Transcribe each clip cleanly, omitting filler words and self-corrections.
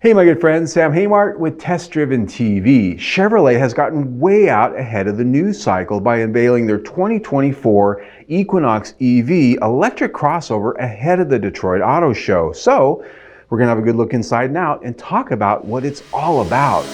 Hey my good friends, Sam Haymart with Test Driven TV. Chevrolet has gotten way out ahead of the news cycle by unveiling their 2024 Equinox EV electric crossover ahead of the Detroit Auto Show. So we're going to have a good look inside and out and talk about what it's all about.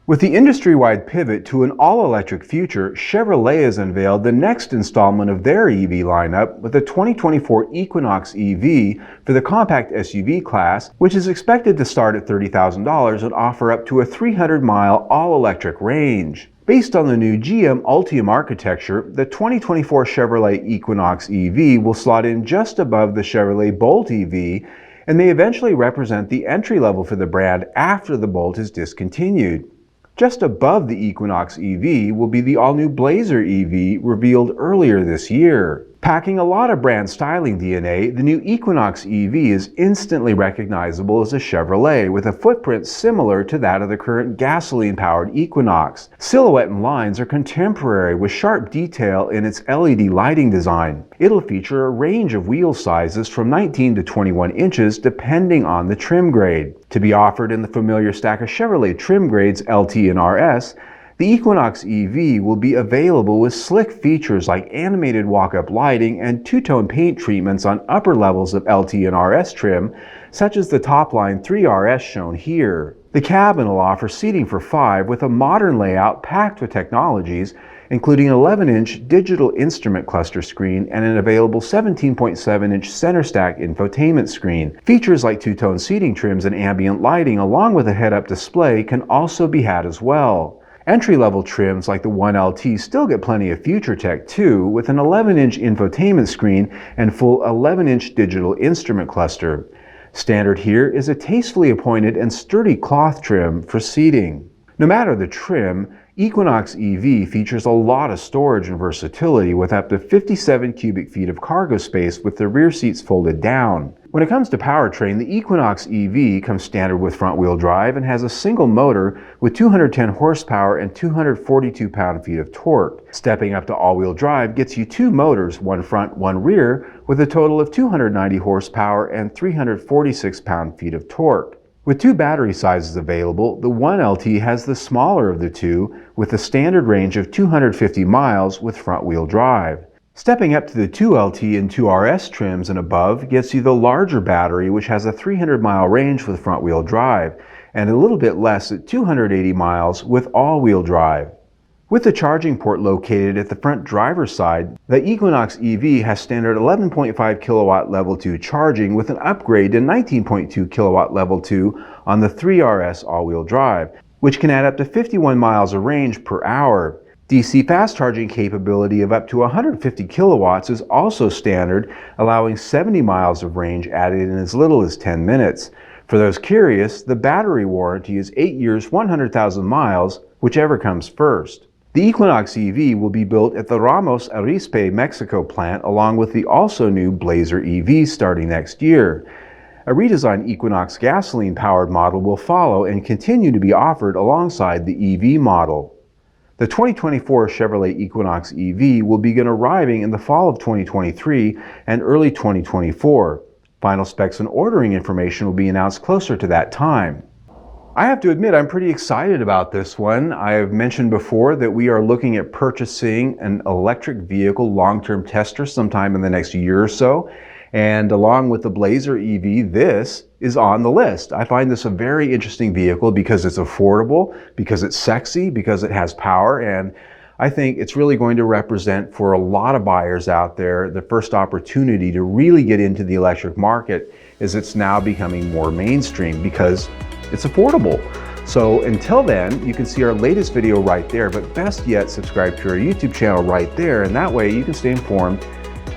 With the industry-wide pivot to an all-electric future, Chevrolet has unveiled the next installment of their EV lineup with the 2024 Equinox EV for the compact SUV class, which is expected to start at $30,000 and offer up to a 300-mile all-electric range. Based on the new GM Ultium architecture, the 2024 Chevrolet Equinox EV will slot in just above the Chevrolet Bolt EV and may eventually represent the entry level for the brand after the Bolt is discontinued. Just above the Equinox EV will be the all-new Blazer EV revealed earlier this year. Packing a lot of brand styling DNA, the new Equinox EV is instantly recognizable as a Chevrolet with a footprint similar to that of the current gasoline-powered Equinox. Silhouette and lines are contemporary with sharp detail in its LED lighting design. It'll feature a range of wheel sizes from 19 to 21 inches depending on the trim grade. To be offered in the familiar stack of Chevrolet trim grades LT and RS, the Equinox EV will be available with slick features like animated walk-up lighting and two-tone paint treatments on upper levels of LT and RS trim, such as the top-line 3RS shown here. The cabin will offer seating for 5 with a modern layout packed with technologies, including an 11-inch digital instrument cluster screen and an available 17.7-inch center stack infotainment screen. Features like two-tone seating trims and ambient lighting along with a head-up display can also be had as well. Entry-level trims like the 1LT still get plenty of future tech too, with an 11-inch infotainment screen and full 11-inch digital instrument cluster. Standard here is a tastefully appointed and sturdy cloth trim for seating. No matter the trim, Equinox EV features a lot of storage and versatility with up to 57 cubic feet of cargo space with the rear seats folded down. When it comes to powertrain, the Equinox EV comes standard with front-wheel drive and has a single motor with 210 horsepower and 242 pound-feet of torque. Stepping up to all-wheel drive gets you two motors, one front, one rear, with a total of 290 horsepower and 346 pound-feet of torque. With two battery sizes available, the 1LT has the smaller of the two with a standard range of 250 miles with front-wheel drive. Stepping up to the 2LT and 2RS trims and above gets you the larger battery, which has a 300-mile range with front-wheel drive and a little bit less at 280 miles with all-wheel drive. With the charging port located at the front driver's side, the Equinox EV has standard 11.5 kilowatt level 2 charging with an upgrade to 19.2 kilowatt level 2 on the 3RS all-wheel drive, which can add up to 51 miles of range per hour. DC fast charging capability of up to 150 kilowatts is also standard, allowing 70 miles of range added in as little as 10 minutes. For those curious, the battery warranty is 8 years, 100,000 miles, whichever comes first. The Equinox EV will be built at the Ramos Arizpe, Mexico plant along with the also new Blazer EV starting next year. A redesigned Equinox gasoline-powered model will follow and continue to be offered alongside the EV model. The 2024 Chevrolet Equinox EV will begin arriving in the fall of 2023 and early 2024. Final specs and ordering information will be announced closer to that time. I have to admit I'm pretty excited about this one. I have mentioned before that we are looking at purchasing an electric vehicle long-term tester sometime in the next year or so. And along with the Blazer EV, this is on the list. I find this a very interesting vehicle because it's affordable, because it's sexy, because it has power, and I think it's really going to represent for a lot of buyers out there the first opportunity to really get into the electric market as it's now becoming more mainstream because it's affordable. So until then, you can see our latest video right there, but best yet, subscribe to our YouTube channel right there, and that way you can stay informed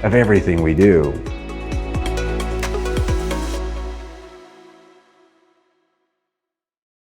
of everything we do.